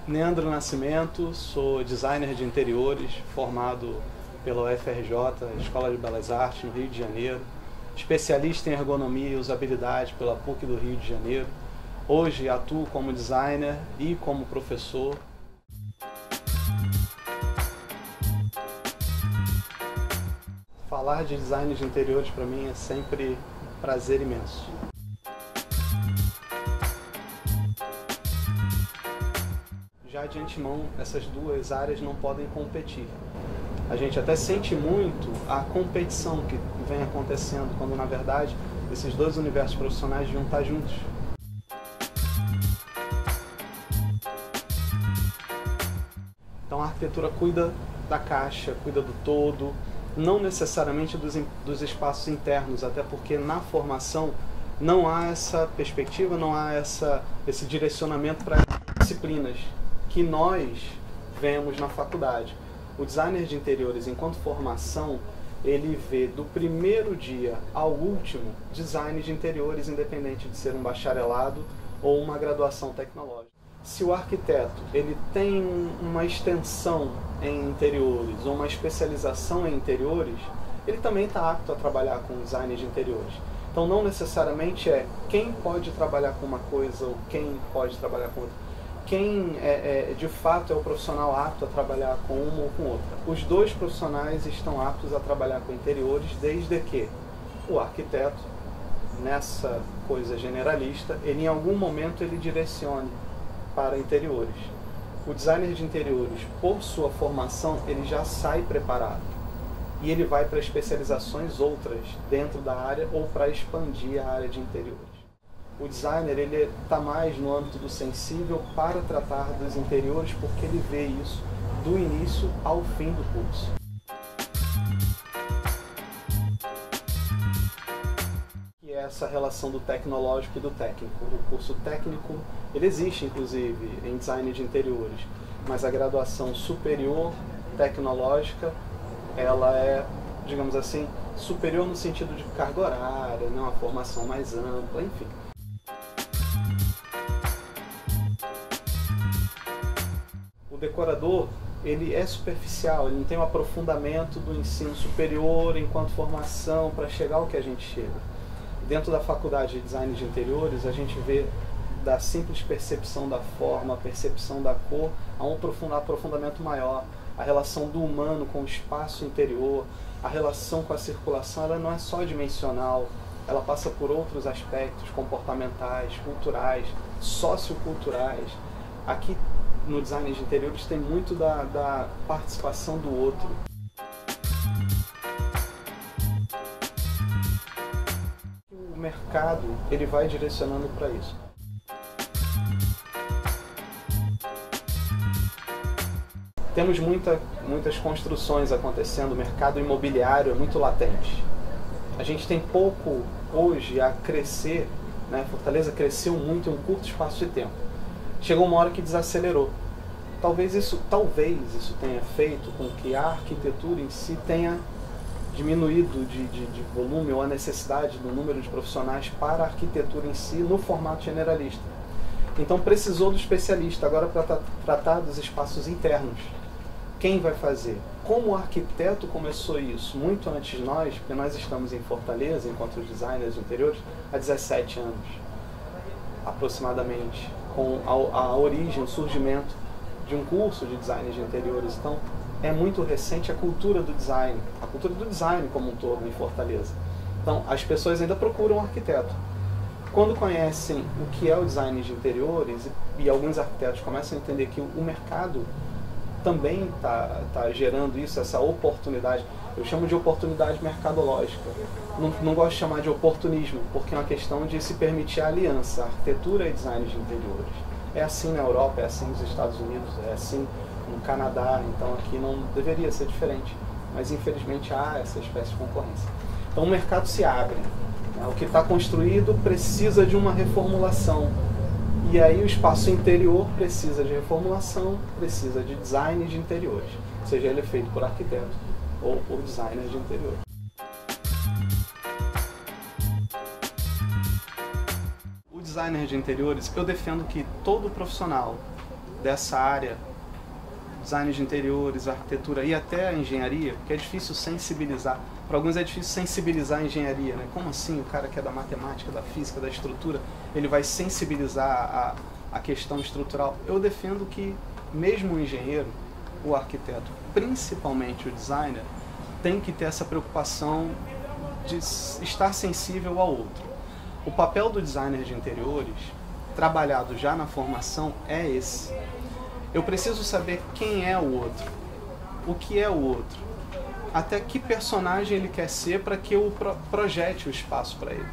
Leandro Nascimento, sou designer de interiores, formado pela UFRJ, Escola de Belas Artes, no Rio de Janeiro, especialista em ergonomia e usabilidade pela PUC do Rio de Janeiro. Hoje atuo como designer e como professor. Falar de design de interiores para mim é sempre um prazer imenso. Já de antemão, essas duas áreas não podem competir. A gente até sente muito a competição que vem acontecendo, quando na verdade esses dois universos profissionais deviam estar juntos. Então a arquitetura cuida da caixa, cuida do todo, não necessariamente dos espaços internos, até porque na formação não há essa perspectiva, não há esse direcionamento para disciplinas que nós vemos na faculdade. O designer de interiores, enquanto formação, ele vê do primeiro dia ao último design de interiores, independente de ser um bacharelado ou uma graduação tecnológica. Se o arquiteto ele tem uma extensão em interiores ou uma especialização em interiores, ele também está apto a trabalhar com design de interiores. Então não necessariamente é quem pode trabalhar com uma coisa ou quem pode trabalhar com outra. Quem de fato é o profissional apto a trabalhar com uma ou com outra. Os dois profissionais estão aptos a trabalhar com interiores, desde que o arquiteto, nessa coisa generalista, ele em algum momento ele direcione para interiores. O designer de interiores, por sua formação, ele já sai preparado. E ele vai para especializações outras dentro da área ou para expandir a área de interiores. O designer ele está mais no âmbito do sensível para tratar dos interiores, porque ele vê isso do início ao fim do curso. E é essa relação do tecnológico e do técnico. O curso técnico ele existe inclusive em design de interiores, mas a graduação superior tecnológica ela é, digamos assim, superior no sentido de carga horária, né, uma formação mais ampla, enfim. O decorador, ele é superficial, ele não tem um aprofundamento do ensino superior enquanto formação para chegar ao que a gente chega. Dentro da faculdade de design de interiores, a gente vê da simples percepção da forma, a percepção da cor, a um aprofundamento maior. A relação do humano com o espaço interior, a relação com a circulação, ela não é só dimensional, ela passa por outros aspectos comportamentais, culturais, socioculturais. Aqui no design de interiores tem muito da participação do outro. O mercado ele vai direcionando para isso. Temos muitas construções acontecendo, o mercado imobiliário é muito latente. A gente tem pouco hoje a crescer, né? Fortaleza cresceu muito em um curto espaço de tempo. Chegou uma hora que desacelerou. Talvez isso tenha feito com que a arquitetura em si tenha diminuído de volume ou a necessidade do número de profissionais para a arquitetura em si no formato generalista. Então precisou do especialista agora para tratar dos espaços internos. Quem vai fazer? Como o arquiteto começou isso muito antes de nós, porque nós estamos em Fortaleza, enquanto designers de interiores, há 17 anos, aproximadamente, com a origem, o surgimento de um curso de design de interiores. Então, é muito recente a cultura do design como um todo em Fortaleza. Então, as pessoas ainda procuram um arquiteto. Quando conhecem o que é o design de interiores, e alguns arquitetos começam a entender que o mercado também está gerando isso, essa oportunidade, eu chamo de oportunidade mercadológica. Não gosto de chamar de oportunismo, porque é uma questão de se permitir a aliança, arquitetura e design de interiores. É assim na Europa, é assim nos Estados Unidos, é assim no Canadá, então aqui não deveria ser diferente, mas infelizmente há essa espécie de concorrência. Então o mercado se abre, né? O que está construído precisa de uma reformulação, E aí o espaço interior precisa de reformulação, precisa de design de interiores, seja ele feito por arquiteto ou por designer de interior. O designer de interiores, eu defendo que todo profissional dessa área, design de interiores, arquitetura e até a engenharia, porque é difícil sensibilizar. Para alguns é difícil sensibilizar a engenharia, né? Como assim o cara que é da matemática, da física, da estrutura, ele vai sensibilizar a questão estrutural? Eu defendo que mesmo o engenheiro, o arquiteto, principalmente o designer, tem que ter essa preocupação de estar sensível ao outro. O papel do designer de interiores, trabalhado já na formação, é esse. Eu preciso saber quem é o outro, o que é o outro, até que personagem ele quer ser para que eu projete o espaço para ele.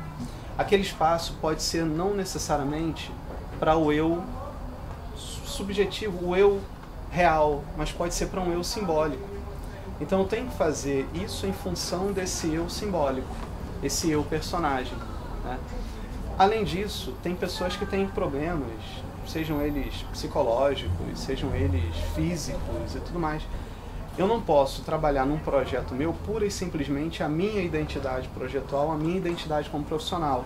Aquele espaço pode ser não necessariamente para o eu subjetivo, o eu real, mas pode ser para um eu simbólico. Então eu tenho que fazer isso em função desse eu simbólico, esse eu personagem, né? Além disso, tem pessoas que têm problemas, sejam eles psicológicos, sejam eles físicos e tudo mais. Eu não posso trabalhar num projeto meu pura e simplesmente a minha identidade projetual, a minha identidade como profissional.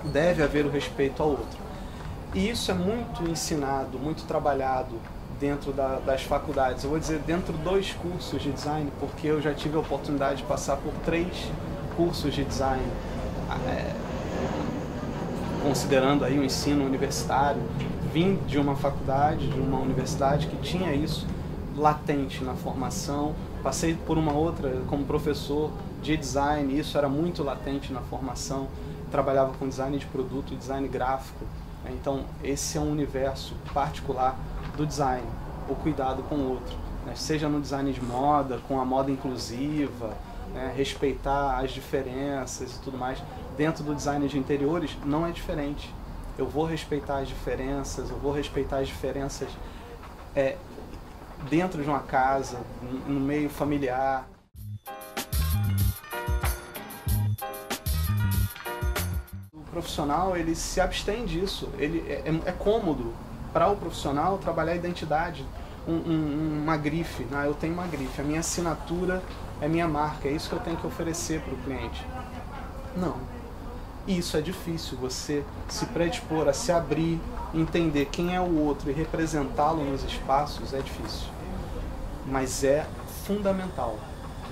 Deve haver o respeito ao outro. E isso é muito ensinado, muito trabalhado dentro das faculdades. Eu vou dizer dentro dos cursos de design, porque eu já tive a oportunidade de passar por 3 cursos de design, considerando aí o ensino universitário. Vim de uma faculdade, de uma universidade que tinha isso latente na formação, passei por uma outra como professor de design, isso era muito latente na formação, trabalhava com design de produto e design gráfico, né? Então esse é um universo particular do design, o cuidado com o outro, né? Seja no design de moda, com a moda inclusiva, né? Respeitar as diferenças e tudo mais. Dentro do design de interiores não é diferente. Eu vou respeitar as diferenças, dentro de uma casa, no meio familiar. O profissional, ele se abstém disso, é cômodo para o profissional trabalhar a identidade, uma grife, né? Eu tenho uma grife, a minha assinatura é minha marca, é isso que eu tenho que oferecer para o cliente. Não. E isso é difícil, você se predispor a se abrir, entender quem é o outro e representá-lo nos espaços é difícil. Mas é fundamental.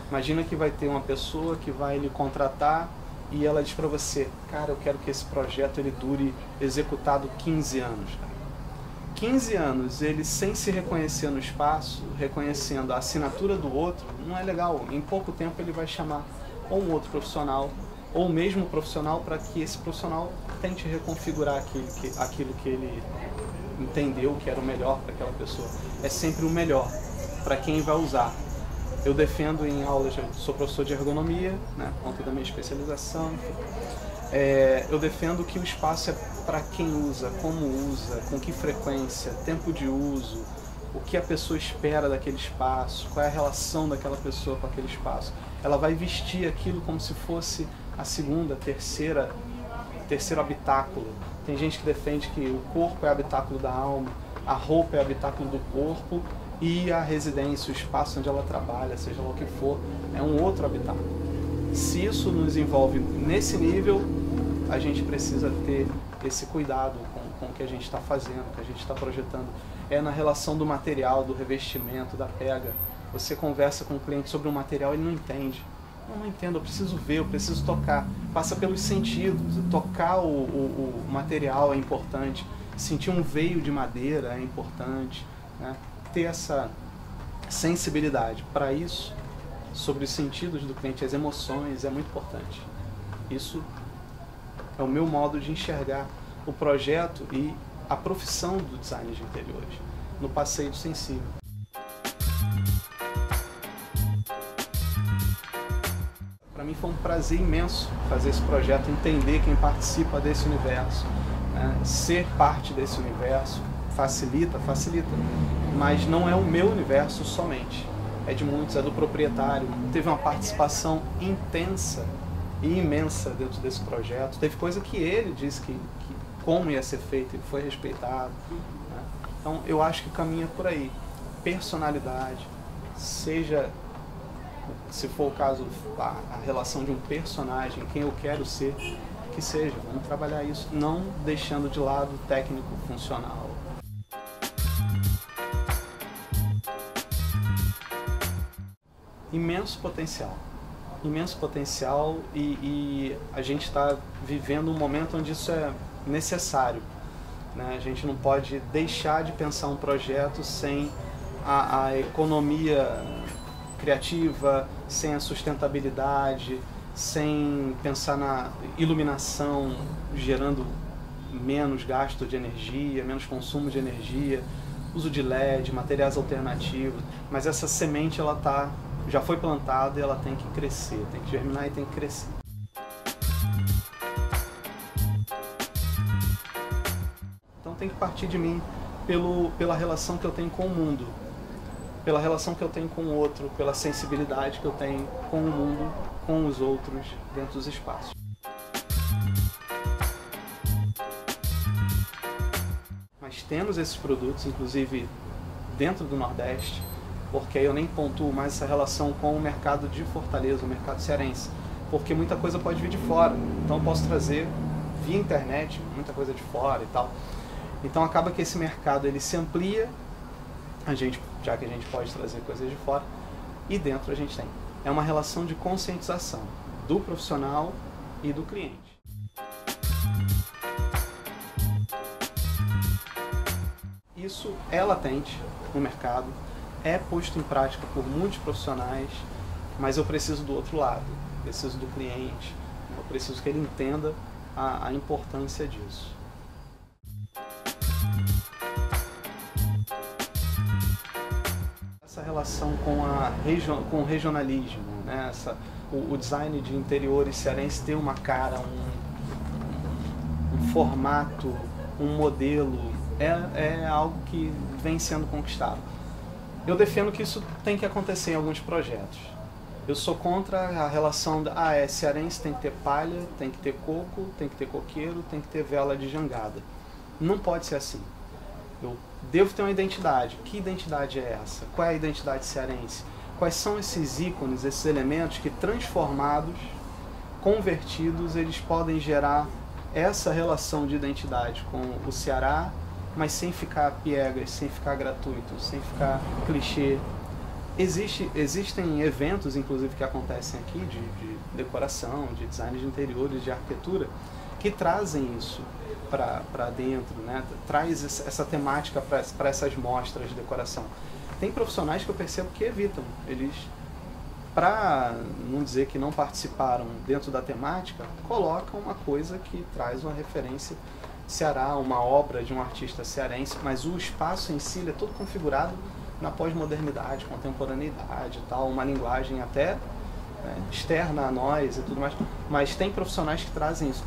Imagina que vai ter uma pessoa que vai lhe contratar e ela diz para você, cara, eu quero que esse projeto ele dure executado 15 anos. 15 anos, ele sem se reconhecer no espaço, reconhecendo a assinatura do outro, não é legal. Em pouco tempo ele vai chamar ou um outro profissional, ou o mesmo profissional, para que esse profissional tente reconfigurar aquilo que ele entendeu que era o melhor para aquela pessoa. É sempre o melhor para quem vai usar. Eu defendo em aulas, sou professor de ergonomia, né, por conta da minha especialização. Eu defendo que o espaço é para quem usa, como usa, com que frequência, tempo de uso, o que a pessoa espera daquele espaço, qual é a relação daquela pessoa com aquele espaço. Ela vai vestir aquilo como se fosse a segunda, terceiro habitáculo. Tem gente que defende que o corpo é habitáculo da alma, a roupa é habitáculo do corpo e a residência, o espaço onde ela trabalha, seja lá o que for, é um outro habitáculo. Se isso nos envolve nesse nível, a gente precisa ter esse cuidado com o que a gente está fazendo, o que a gente está projetando. É na relação do material, do revestimento, da pega. Você conversa com o cliente sobre um material, ele não entende. Não entendo, eu preciso ver, eu preciso tocar. Passa pelos sentidos. Tocar o material é importante. Sentir um veio de madeira é importante, né? Ter essa sensibilidade. Para isso, sobre os sentidos do cliente, as emoções, é muito importante. Isso é o meu modo de enxergar o projeto e a profissão do design de interiores, no passeio sensível. Para mim foi um prazer imenso fazer esse projeto, entender quem participa desse universo, né? Ser parte desse universo facilita, mas não é o meu universo somente, é de muitos, é do proprietário. Teve uma participação intensa e imensa dentro desse projeto, teve coisa que ele disse que como ia ser feito, ele foi respeitado, né? Então eu acho que caminha por aí. Personalidade, seja, se for o caso, a relação de um personagem, quem eu quero ser, que seja, vamos trabalhar isso, não deixando de lado o técnico funcional. Imenso potencial e a gente está vivendo um momento onde isso é necessário, né? A gente não pode deixar de pensar um projeto sem a economia criativa, sem a sustentabilidade, sem pensar na iluminação, gerando menos gasto de energia, menos consumo de energia, uso de LED, materiais alternativos, mas essa semente ela já foi plantada e ela tem que crescer, tem que germinar e tem que crescer. Então tem que partir de mim pela relação que eu tenho com o mundo, pela relação que eu tenho com o outro, pela sensibilidade que eu tenho com o mundo, com os outros, dentro dos espaços. Mas temos esses produtos, inclusive dentro do Nordeste, porque aí eu nem pontuo mais essa relação com o mercado de Fortaleza, o mercado cearense, porque muita coisa pode vir de fora, então eu posso trazer via internet muita coisa de fora e tal. Então acaba que esse mercado ele se amplia, já que a gente pode trazer coisas de fora, e dentro a gente tem. É uma relação de conscientização do profissional e do cliente. Isso é latente no mercado, é posto em prática por muitos profissionais, mas eu preciso do outro lado, preciso do cliente, eu preciso que ele entenda a importância disso. Essa relação com o regionalismo, né? O design de interiores cearense tem uma cara, um formato, um modelo, é algo que vem sendo conquistado. Eu defendo que isso tem que acontecer em alguns projetos. Eu sou contra a relação cearense tem que ter palha, tem que ter coco, tem que ter coqueiro, tem que ter vela de jangada. Não pode ser assim. Eu devo ter uma identidade. Que identidade é essa? Qual é a identidade cearense? Quais são esses ícones, esses elementos que transformados, convertidos, eles podem gerar essa relação de identidade com o Ceará, mas sem ficar piegas, sem ficar gratuito, sem ficar clichê. Existem eventos, inclusive, que acontecem aqui de decoração, de design de interiores, de arquitetura, que trazem isso para dentro, né? Traz essa temática para essas mostras de decoração. Tem profissionais que eu percebo que evitam. Eles, para não dizer que não participaram dentro da temática, colocam uma coisa que traz uma referência Ceará, uma obra de um artista cearense, mas o espaço em si é todo configurado na pós-modernidade, contemporaneidade e tal, uma linguagem até externa a nós e tudo mais, mas tem profissionais que trazem isso.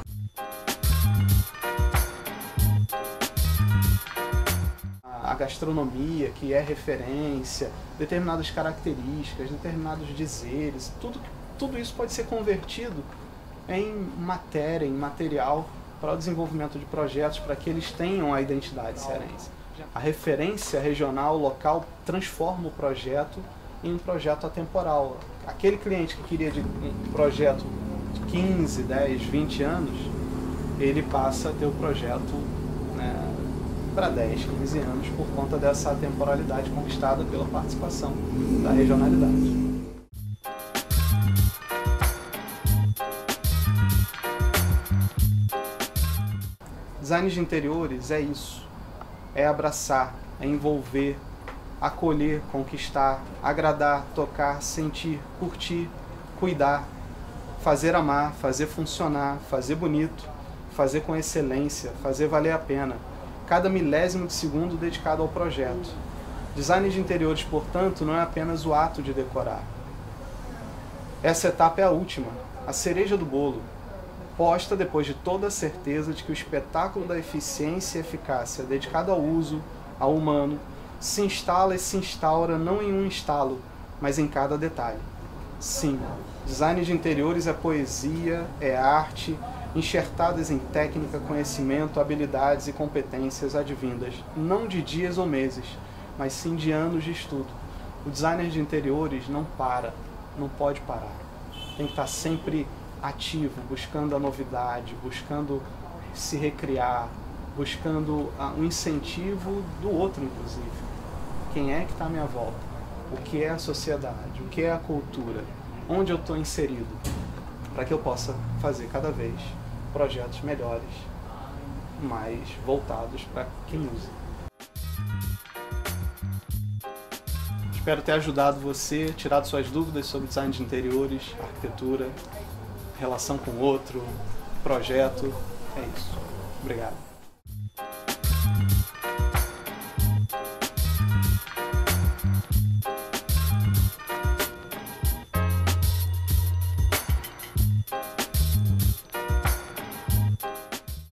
A gastronomia, que é referência, determinadas características, determinados dizeres, tudo isso pode ser convertido em matéria, em material, para o desenvolvimento de projetos, para que eles tenham a identidade cearense. A referência regional, local, transforma o projeto em um projeto atemporal. Aquele cliente que queria de um projeto de 15, 10, 20 anos, ele passa a ter o projeto, né, para 10, 15 anos, por conta dessa temporalidade conquistada pela participação da regionalidade. Design de interiores é isso, é abraçar, é envolver, acolher, conquistar, agradar, tocar, sentir, curtir, cuidar, fazer amar, fazer funcionar, fazer bonito, fazer com excelência, fazer valer a pena, cada milésimo de segundo dedicado ao projeto. Design de interiores, portanto, não é apenas o ato de decorar. Essa etapa é a última, a cereja do bolo, posta depois de toda a certeza de que o espetáculo da eficiência e eficácia dedicado ao uso, ao humano, se instala e se instaura não em um instalo, mas em cada detalhe. Sim, design de interiores é poesia, é arte, enxertadas em técnica, conhecimento, habilidades e competências advindas, não de dias ou meses, mas sim de anos de estudo. O designer de interiores não para, não pode parar. Tem que estar sempre ativo, buscando a novidade, buscando se recriar, buscando um incentivo do outro, inclusive. Quem é que está à minha volta? O que é a sociedade? O que é a cultura? Onde eu estou inserido? Para que eu possa fazer cada vez projetos melhores, mais voltados para quem usa. Espero ter ajudado você, tirado suas dúvidas sobre design de interiores, arquitetura, relação com o outro, projeto. É isso. Obrigado.